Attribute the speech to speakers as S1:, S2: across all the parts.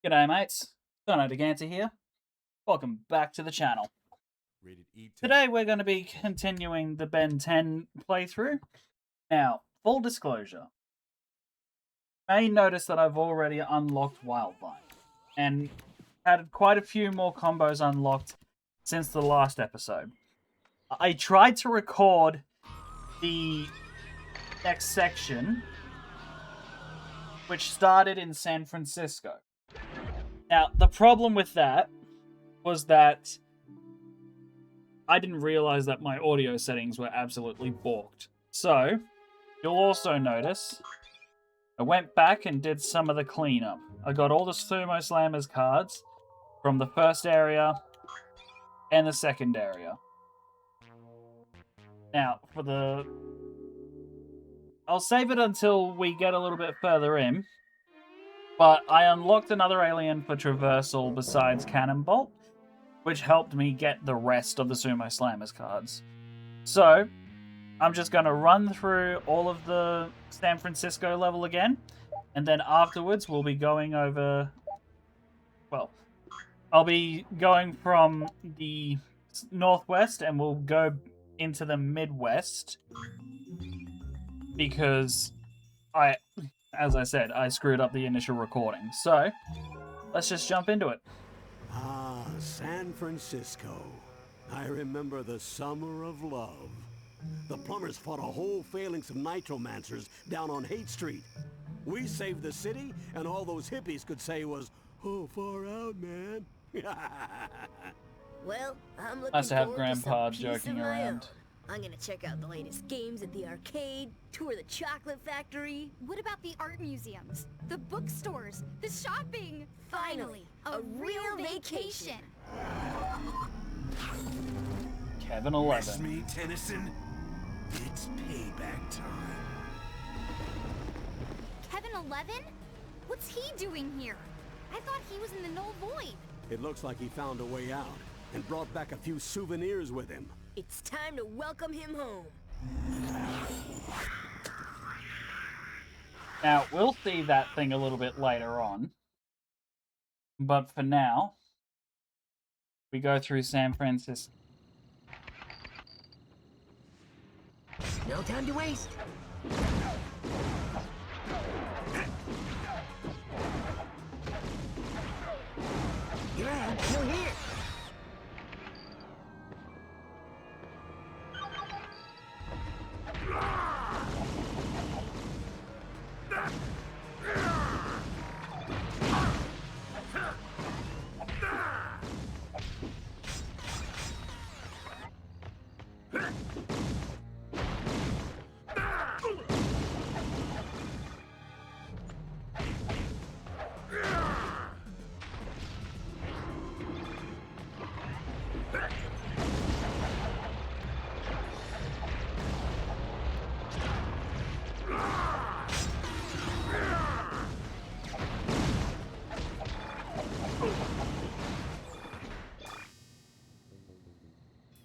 S1: G'day mates, Ganser here. Welcome back to the channel.
S2: Rated E10.
S1: Today we're going to be continuing the Ben 10 playthrough. Now, full disclosure, you may notice that I've already unlocked Wildlife, and had quite a few more combos unlocked since the last episode. I tried to record the next section, which started in San Francisco. Now, the problem with that was that I didn't realize that my audio settings were absolutely balked. So, you'll also notice I went back and did some of the cleanup. I got all the Sumo Slammers cards from the first area and the second area. Now, I'll save it until we get a little bit further in, but I unlocked another alien for traversal besides Cannonbolt, which helped me get the rest of the Sumo Slammers cards. So, I'm just going to run through all of the San Francisco level again, and then afterwards we'll be going over... Well, I'll be going from the northwest and we'll go into the midwest, because as I said, I screwed up the initial recording. So, let's just jump into it.
S3: Ah, San Francisco. I remember the summer of love. The plumbers fought a whole phalanx of nitromancers down on Haight Street. We saved the city, and all those hippies could say was, "Oh, far out, man."
S4: Well, I'm looking
S1: Nice to have
S4: forward
S1: Grandpa
S4: to some peace
S1: joking
S4: of my
S1: around.
S4: own. I'm gonna check out the latest games at the arcade, tour the chocolate factory.
S5: What about the art museums, the bookstores, the shopping?
S4: Finally, a real vacation.
S1: Kevin
S2: Miss
S1: 11.
S2: me, Tennyson? It's payback time.
S5: Kevin 11? What's he doing here? I thought he was in the Null Void.
S3: It looks like he found a way out and brought back a few souvenirs with him.
S4: It's time to welcome him home.
S1: Now, we'll see that thing a little bit later on. But for now, we go through San Francisco.
S4: No time to waste. Here I am, you're here.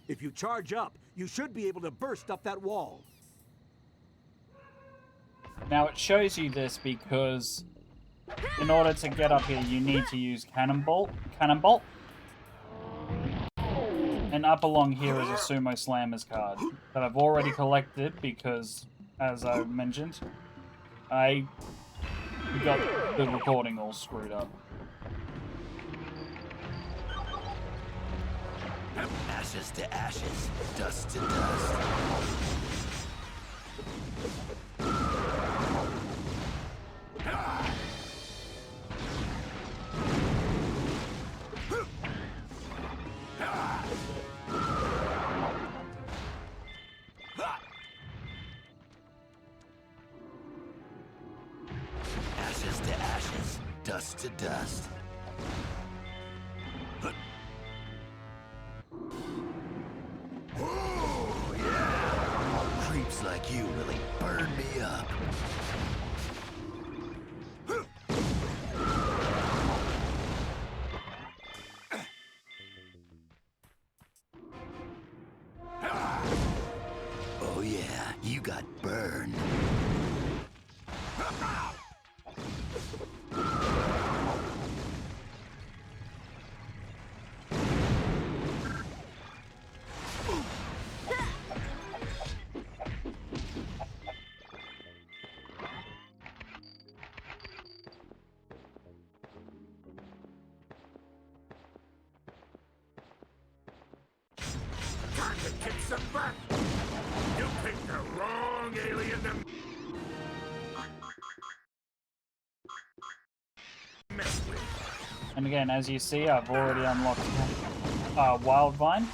S3: If you charge up, you should be able to burst up that wall.
S1: Now, it shows you this because in order to get up here, you need to use Cannonbolt. And up along here is a Sumo Slammers card that I've already collected because, as I mentioned, I got the recording all screwed up.
S6: Ashes to ashes, dust to dust. Ashes to ashes, dust to dust. Creeps like you really burn me up. Oh yeah, you got burned.
S2: to kick some butt. You picked the wrong alien to mess with.
S1: And again, as you see, I've already unlocked Wildvine.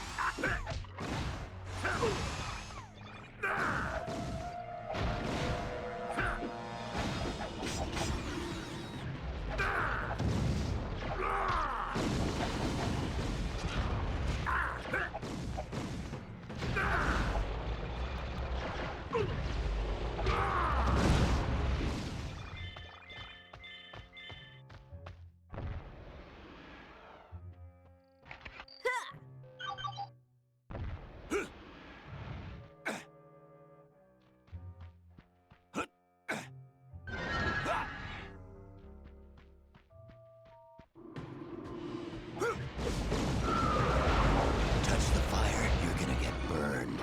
S6: Touch the fire, you're gonna get burned.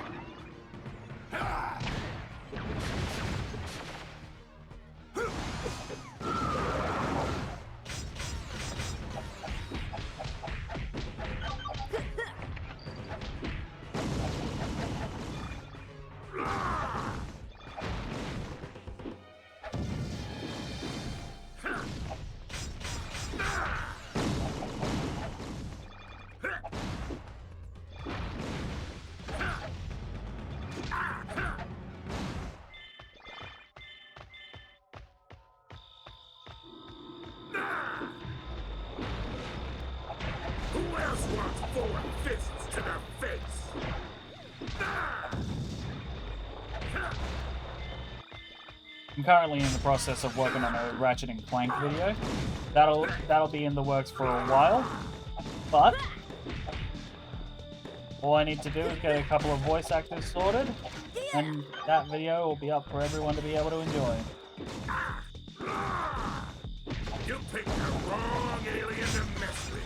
S2: Who else wants 4 fists to the face?
S1: I'm currently in the process of working on a Ratchet and Clank video. That'll be in the works for a while, but all I need to do is get a couple of voice actors sorted, and that video will be up for everyone to be able to enjoy.
S2: You picked the wrong alien to mess with.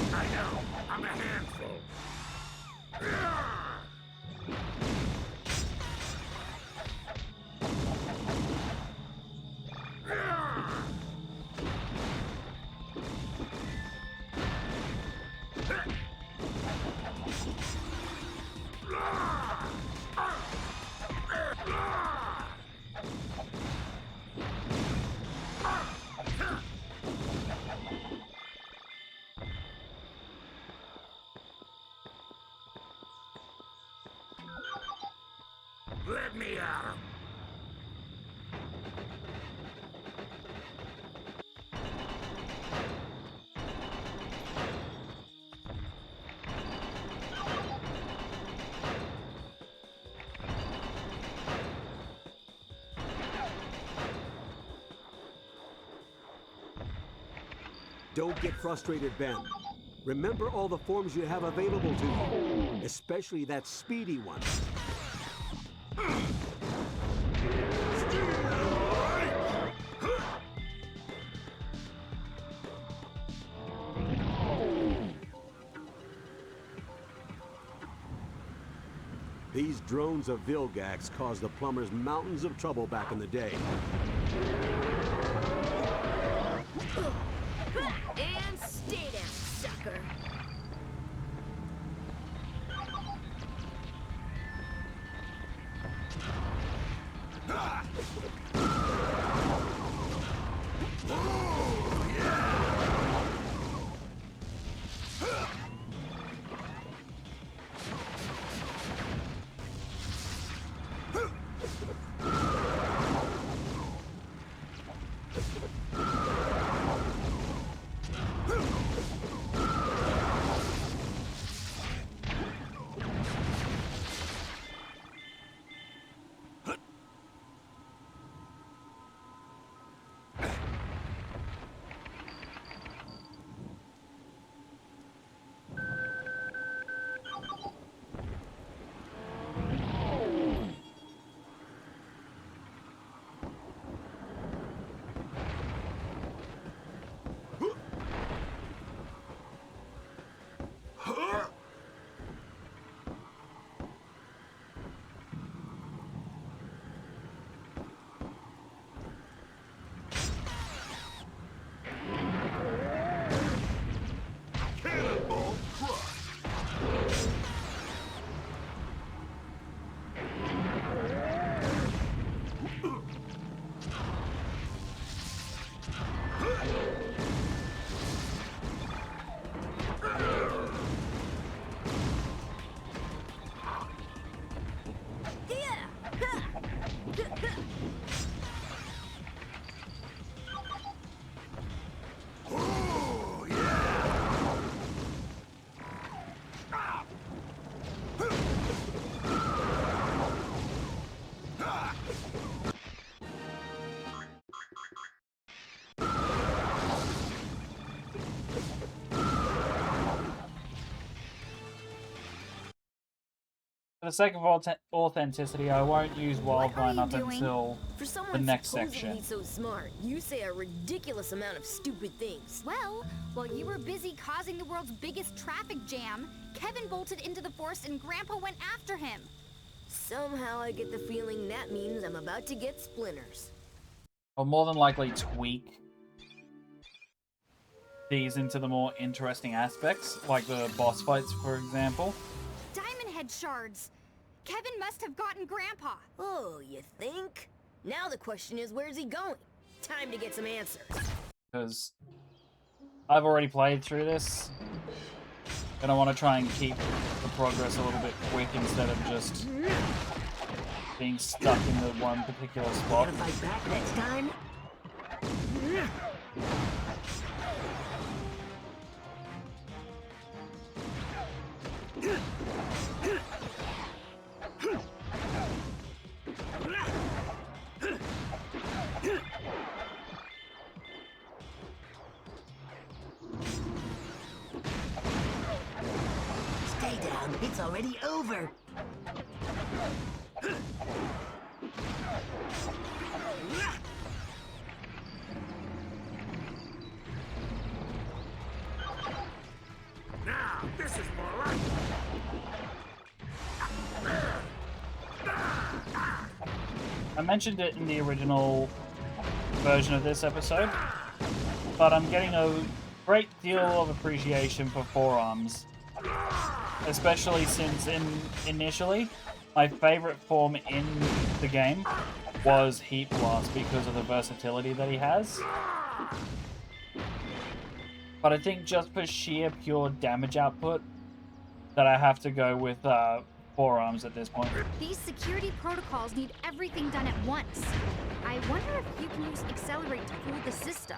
S2: I know, I'm a handful. Let me at him.
S3: Don't get frustrated, Ben. Remember all the forms you have available to you, especially that speedy one. These drones of Vilgax caused the plumbers mountains of trouble back in the day.
S4: And stay down, sucker.
S1: For the sake of authenticity, I won't use
S4: What are
S1: Wildvine
S4: you
S1: up
S4: doing?
S1: until
S4: For
S1: the
S4: someone
S1: next
S4: supposedly
S1: section.
S4: so smart, you say a ridiculous amount of stupid things.
S5: Well, while you were busy causing the world's biggest traffic jam, Kevin bolted into the forest and Grandpa went after him.
S4: Somehow I get the feeling that means I'm about to get splinters.
S1: I'll more than likely tweak these into the more interesting aspects, like the boss fights, for example.
S5: Diamond Head shards. Kevin must have gotten Grandpa.
S4: Oh, you think? Now the question is, where's he going? Time to get some answers.
S1: Because I've already played through this, and I want to try and keep the progress a little bit quick instead of just being stuck in the one particular spot.
S4: Gonna fight back next time?
S6: Stay down. It's already over.
S2: Now, this is more like it.
S1: I mentioned it in the original version of this episode, but I'm getting a great deal of appreciation for forearms, especially since initially my favorite form in the game was Heat Blast because of the versatility that he has. But I think just for sheer pure damage output that I have to go with forearms at this point.
S5: These security protocols need everything done at once. I wonder if you can use Accelerate to fool the system.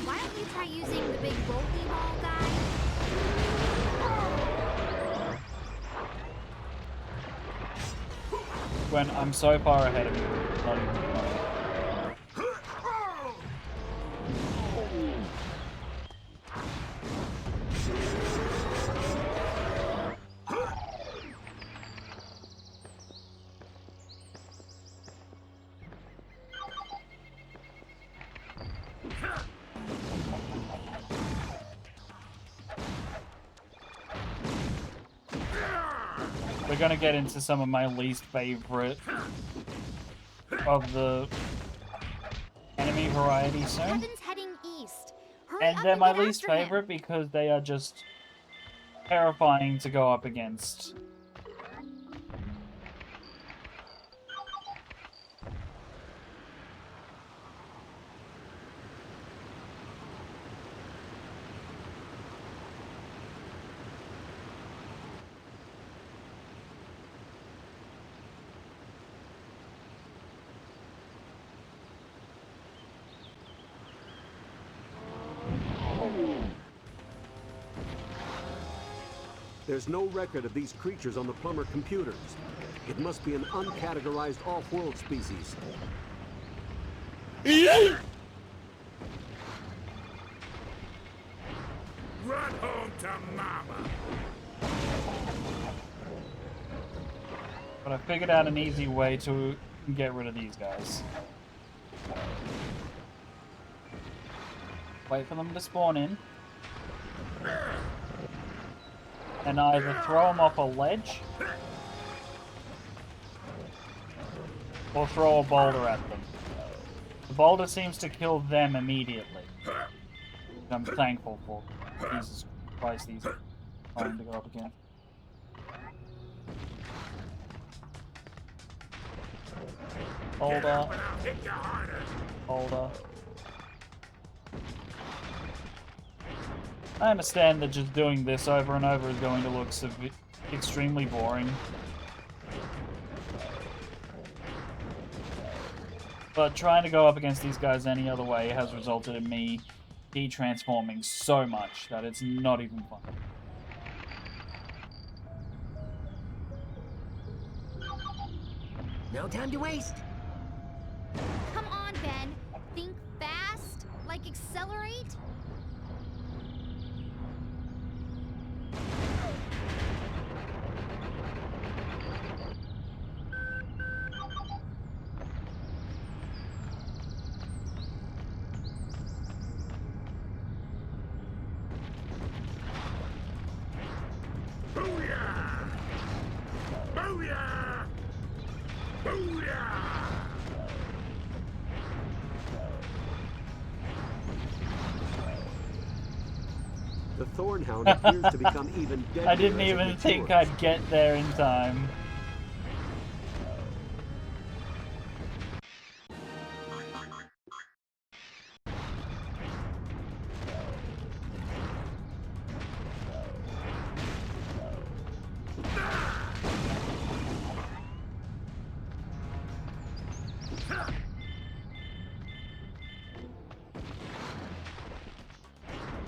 S5: Why don't you try using the big bulky ball guy?
S1: When I'm so far ahead of you, not even funny. We're gonna get into some of my least favorite of the enemy variety soon.
S5: Kevin's heading east. Hurry
S1: And
S5: up
S1: they're
S5: and
S1: my
S5: get
S1: least
S5: after him.
S1: favorite because they are just terrifying to go up against.
S3: There's no record of these creatures on the plumber computers. It must be an uncategorized off-world species.
S2: Run home to mama.
S1: But I figured out an easy way to get rid of these guys. Wait for them to spawn in. And either throw them off a ledge or throw a boulder at them. The boulder seems to kill them immediately. Which I'm thankful for. Jesus Christ, these are trying to go up again. Boulder,
S2: But I'll hit you harder.
S1: boulder. I understand that just doing this over and over is going to look extremely boring. But trying to go up against these guys any other way has resulted in me de-transforming so much that it's not even fun.
S7: No time to waste.
S5: Come on, Ben. Think fast. Like accelerate.
S2: Booyah! Booyah! Booyah!
S3: The Thornhound appears to become even deadlier.
S1: I didn't
S3: as it
S1: even think
S3: matures.
S1: I'd get there in time.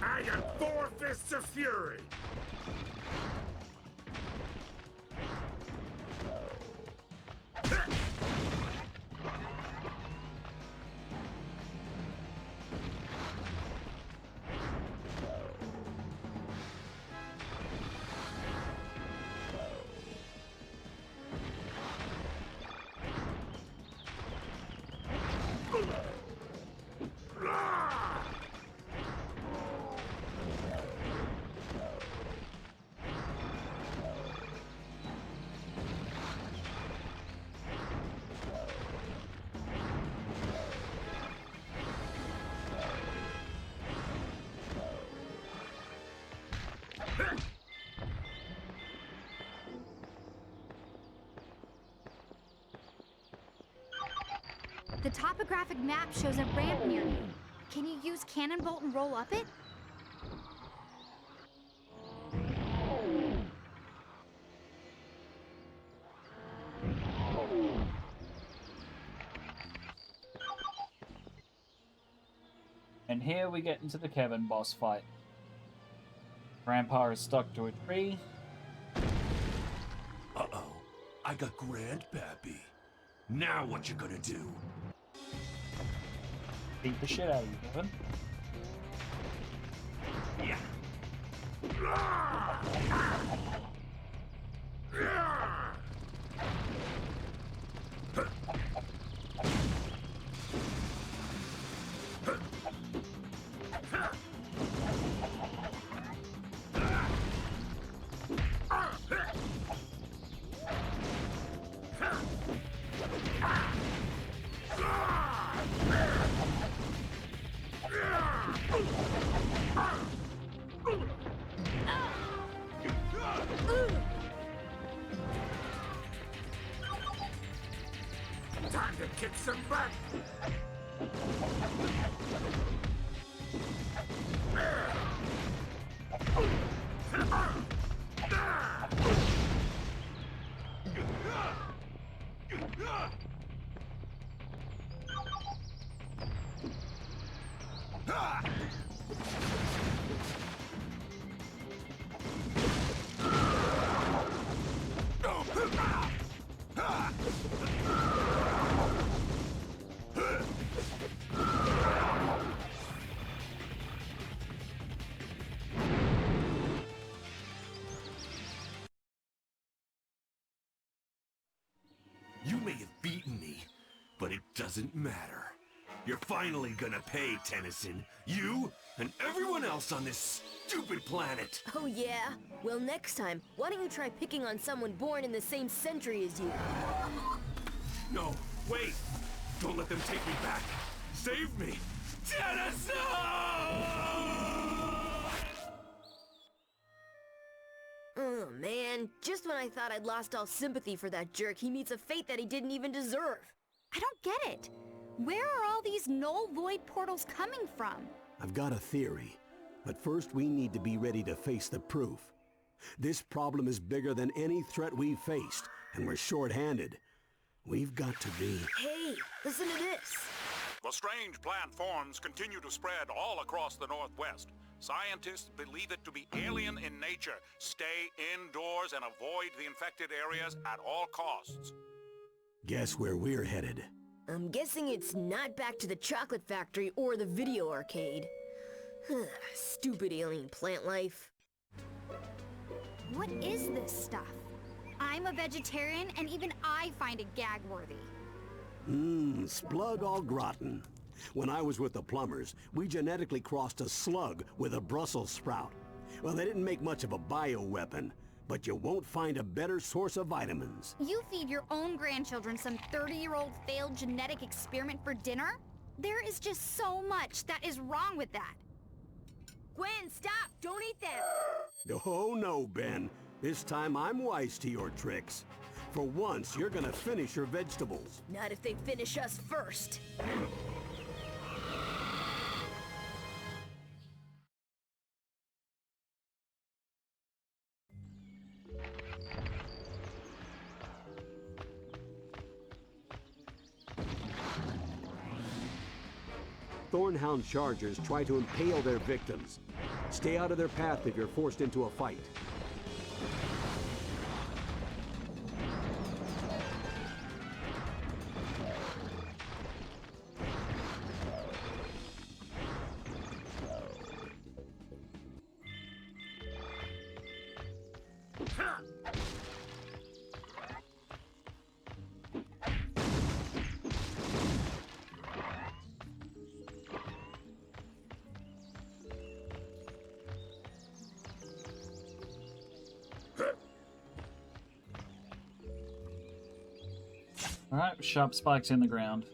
S2: I got 4 fists of fury.
S5: The topographic map shows a ramp near you. Can you use Cannonbolt and roll up it?
S1: And here we get into the Kevin boss fight. Grandpa is stuck to a tree.
S6: Uh-oh. I got Grandpappy. Now what you gonna do?
S1: Beat the shit out of you, Kevin.
S6: Yeah.
S2: Time to kick some butt.
S6: You may have beaten me, but it doesn't matter. You're finally gonna pay, Tennyson. You and everyone else on this stupid planet.
S4: Oh yeah? Well, next time, why don't you try picking on someone born in the same century as you?
S6: No, wait! Don't let them take me back! Save me! Tennyson!
S4: Oh man, just when I thought I'd lost all sympathy for that jerk, he meets a fate that he didn't even deserve.
S5: I don't get it. Where are all these null void portals coming from?
S3: I've got a theory, but first we need to be ready to face the proof. This problem is bigger than any threat we've faced, and we're short-handed. We've got to be...
S4: Hey, listen to this.
S2: Well, strange plant forms continue to spread all across the Northwest. Scientists believe it to be alien in nature. Stay indoors and avoid the infected areas at all costs.
S3: Guess where we're headed?
S4: I'm guessing it's not back to the chocolate factory or the video arcade. Stupid alien plant life.
S5: What is this stuff? I'm a vegetarian, and even I find it gag-worthy.
S3: Splug au gratin. When I was with the plumbers, we genetically crossed a slug with a Brussels sprout. Well, they didn't make much of a bioweapon, but you won't find a better source of vitamins.
S5: You feed your own grandchildren some 30-year-old failed genetic experiment for dinner? There is just so much that is wrong with that.
S4: Gwen, stop! Don't eat them!
S3: Oh no, Ben. This time I'm wise to your tricks. For once, you're gonna finish your vegetables.
S4: Not if they finish us first.
S3: Thornhound chargers try to impale their victims. Stay out of their path if you're forced into a fight.
S1: Alright, sharp spikes in the ground.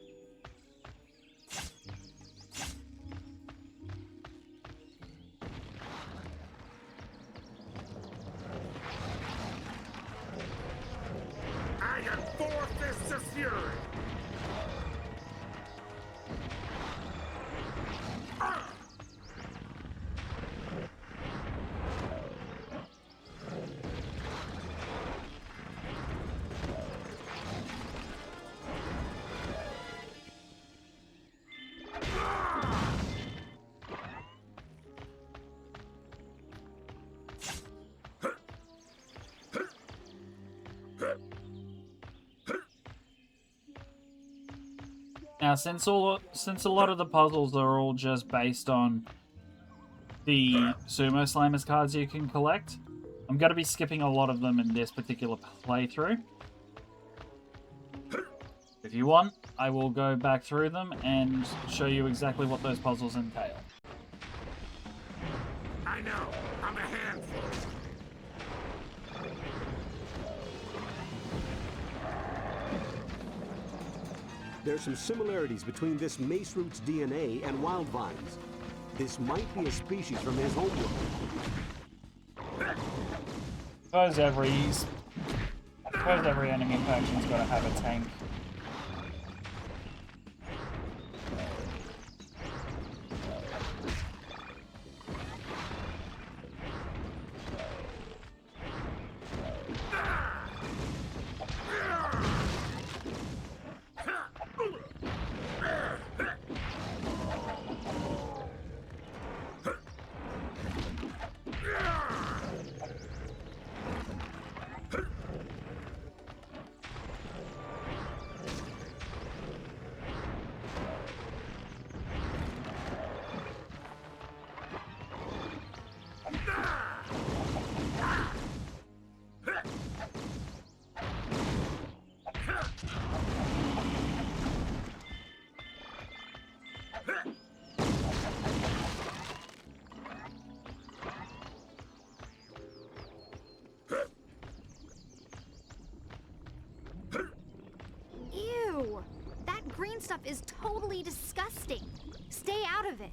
S2: I got 4 fists of fury.
S1: Now, since a lot of the puzzles are all just based on the Sumo Slammers cards you can collect, I'm going to be skipping a lot of them in this particular playthrough. If you want, I will go back through them and show you exactly what those puzzles entail.
S2: I know. I'm a handful.
S3: There's some similarities between this mace root's DNA and Wildvine's. This might be a species from his homeworld.
S1: Suppose every enemy faction's got to have a tank.
S5: Ew! That green stuff is totally disgusting. Stay out of it.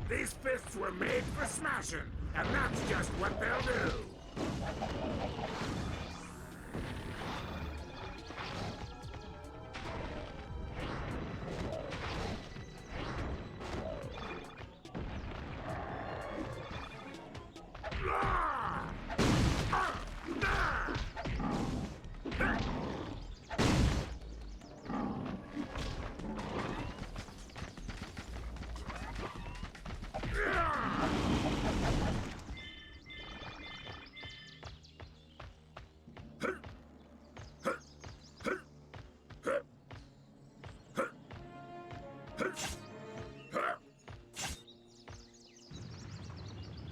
S7: These fists were made for smashing, and that's just what they'll do.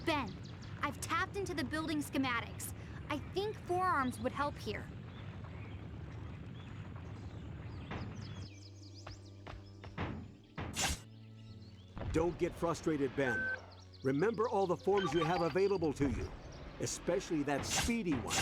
S5: Ben, I've tapped into the building schematics. I think forearms would help here.
S3: Don't get frustrated, Ben. Remember all the forms you have available to you, especially that speedy one.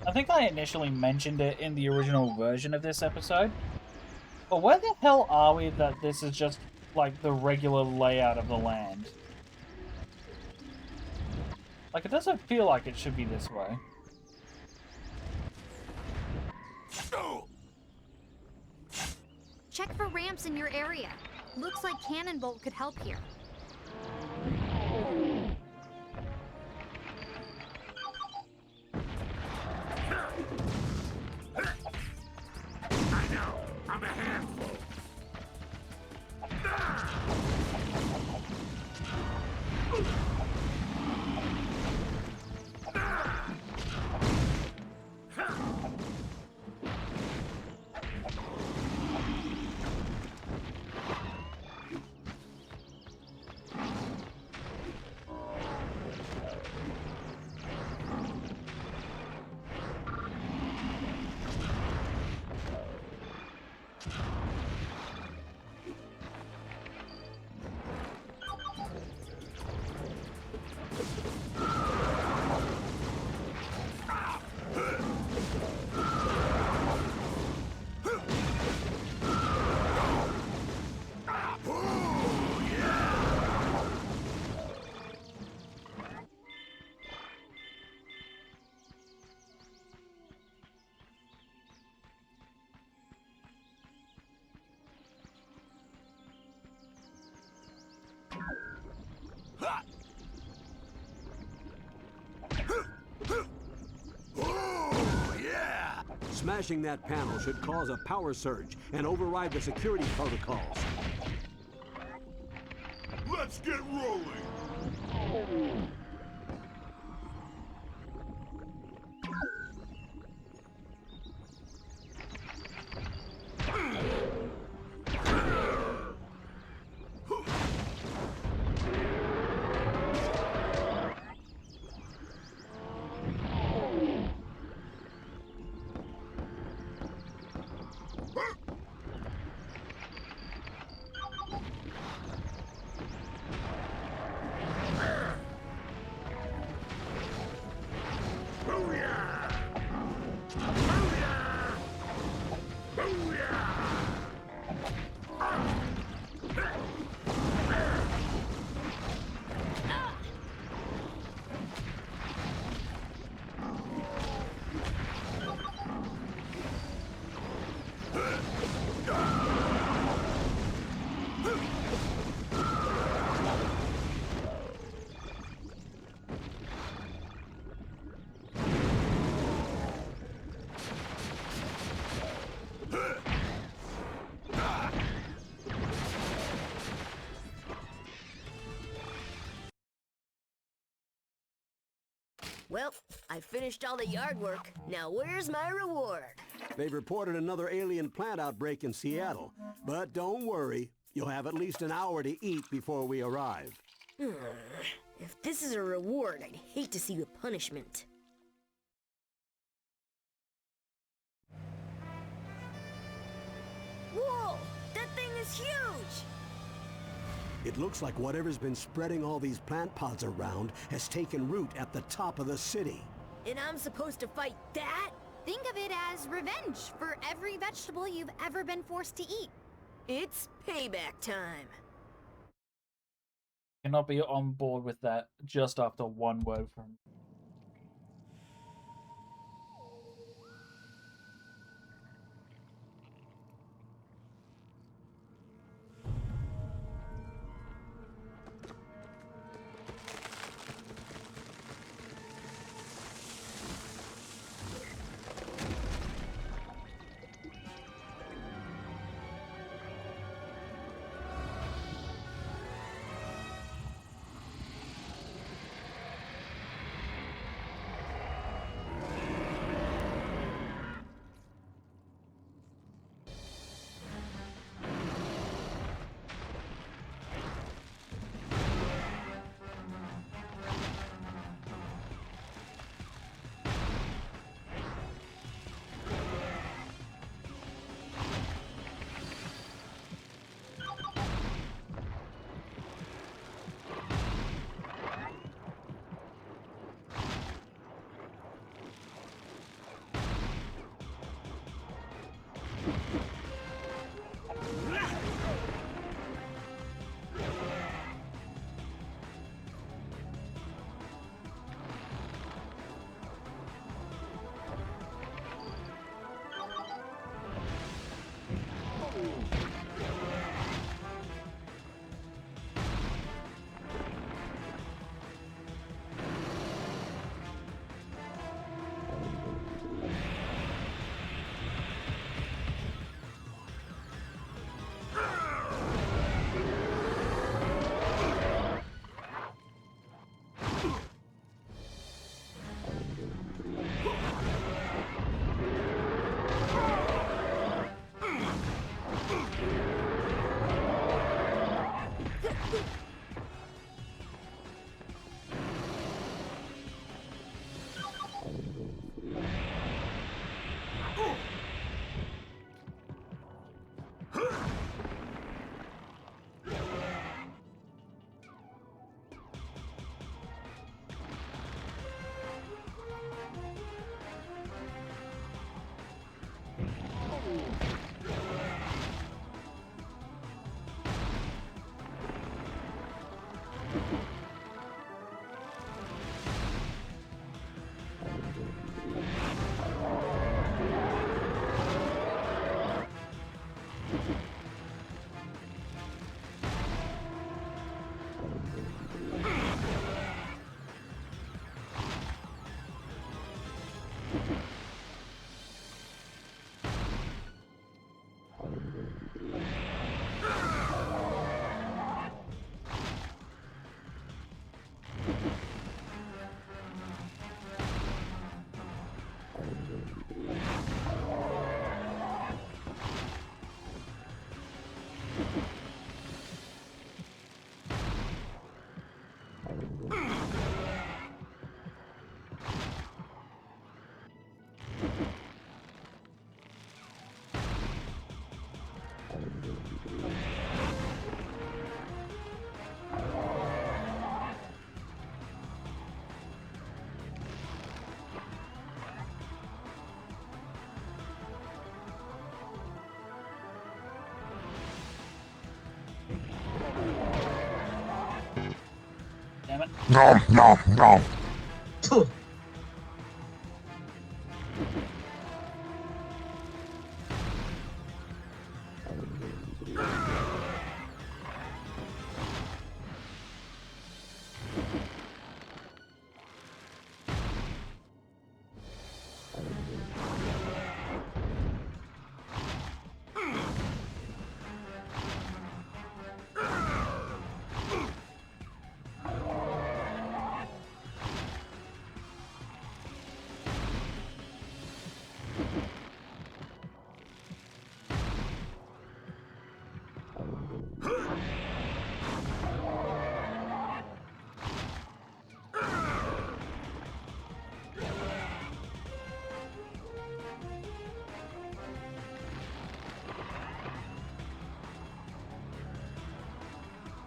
S1: I think I initially mentioned it in the original version of this episode. But where the hell are we that this is just, like, the regular layout of the land? Like, it doesn't feel like it should be this way.
S5: Check for ramps in your area. Looks like Cannonbolt could help here.
S7: I know, I'm a handful.
S3: Smashing that panel should cause a power surge and override the security protocols.
S6: Let's get rolling!
S4: Well, I finished all the yard work. Now where's my reward?
S3: They've reported another alien plant outbreak in Seattle. But don't worry, you'll have at least an hour to eat before we arrive.
S4: If this is a reward, I'd hate to see the punishment. Whoa! That thing is huge!
S3: It looks like whatever's been spreading all these plant pods around has taken root at the top of the city.
S4: And I'm supposed to fight that?
S5: Think of it as revenge for every vegetable you've ever been forced to eat.
S4: It's payback time.
S1: Cannot be on board with that just after one word from. Damn it.
S8: No, no, no.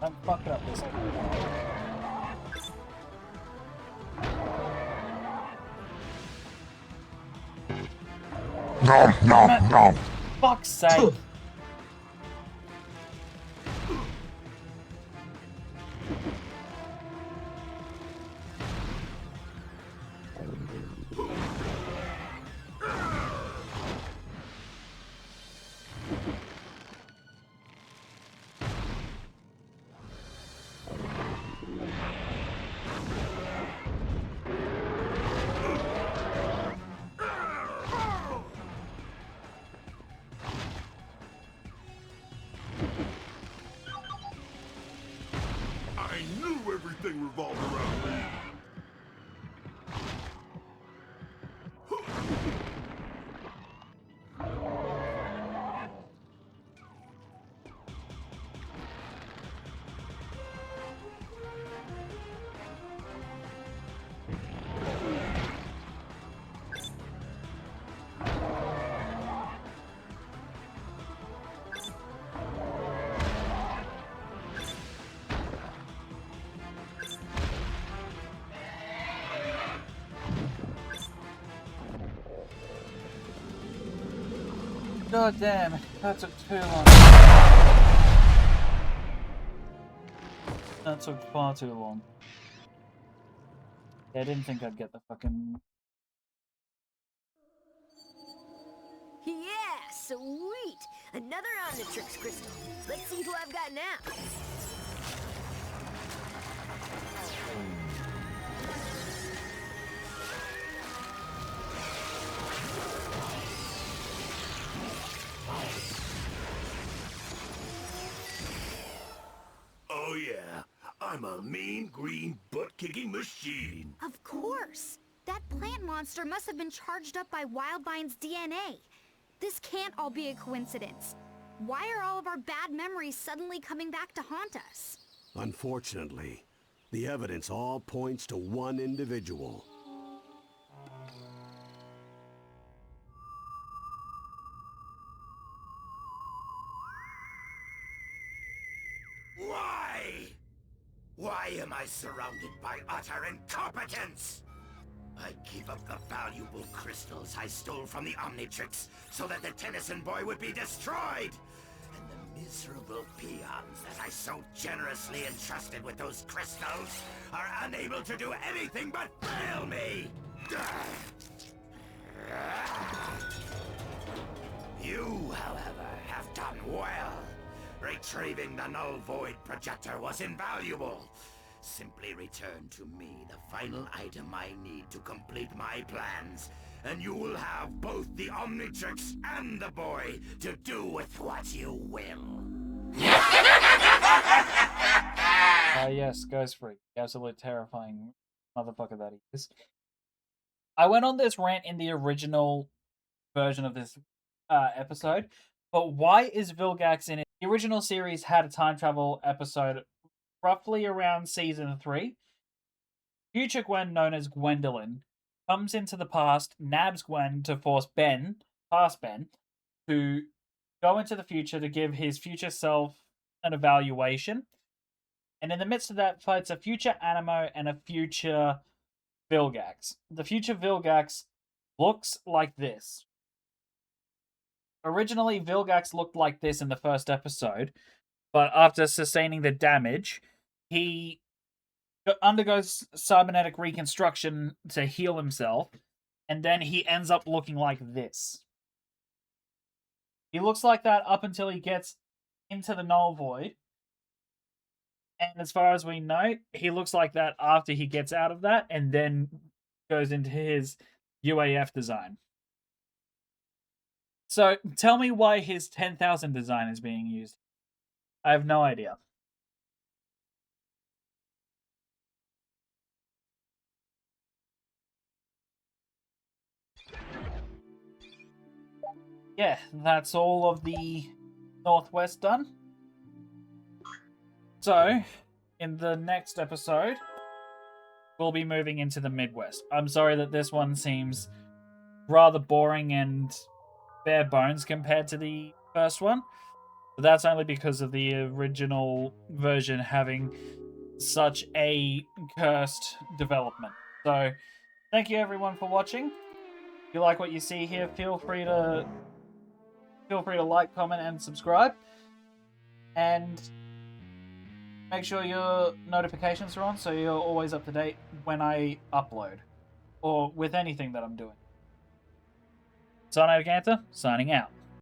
S1: Don't fuck up this.
S8: Nom nom nom.
S1: Fuck's sake.
S6: I knew everything revolved around me.
S1: God damn, that took too long. That took far too long. Yeah, I didn't think I'd get the fucking...
S4: Yeah, sweet! Another Omnitrix crystal. Let's see who I've got now.
S6: Oh yeah, I'm a mean green butt-kicking machine.
S5: Of course! That plant monster must have been charged up by Wildvine's DNA. This can't all be a coincidence. Why are all of our bad memories suddenly coming back to haunt us?
S3: Unfortunately, the evidence all points to one individual.
S6: Why? Why am I surrounded by utter incompetence? I gave up the valuable crystals I stole from the Omnitrix so that the Tennyson boy would be destroyed. And the miserable peons that I so generously entrusted with those crystals are unable to do anything but fail me. You, however, have done well. Retrieving the Null Void projector was invaluable. Simply return to me the final item I need to complete my plans, and you will have both the Omnitrix and the boy to do with what you will.
S1: yes, Ghost Freak. Absolutely terrifying motherfucker that he is. I went on this rant in the original version of this episode, but why is Vilgax in it? The original series had a time travel episode roughly around season 3. Future Gwen, known as Gwendolyn, comes into the past, nabs Gwen to force Ben, past Ben, to go into the future to give his future self an evaluation. And in the midst of that, fights a future Animo and a future Vilgax. The future Vilgax looks like this. Originally, Vilgax looked like this in the first episode, but after sustaining the damage, he undergoes cybernetic reconstruction to heal himself, and then he ends up looking like this. He looks like that up until he gets into the Null Void, and as far as we know, he looks like that after he gets out of that, and then goes into his UAF design. So, tell me why his 10,000 design is being used. I have no idea. Yeah, that's all of the Northwest done. So, in the next episode, we'll be moving into the Midwest. I'm sorry that this one seems rather boring and bare bones compared to the first one. But that's only because of the original version having such a cursed development. So, thank you everyone for watching. If you like what you see here, feel free to like, comment, and subscribe. And make sure your notifications are on so you're always up to date when I upload. Or with anything that I'm doing. Sonagantha, signing out.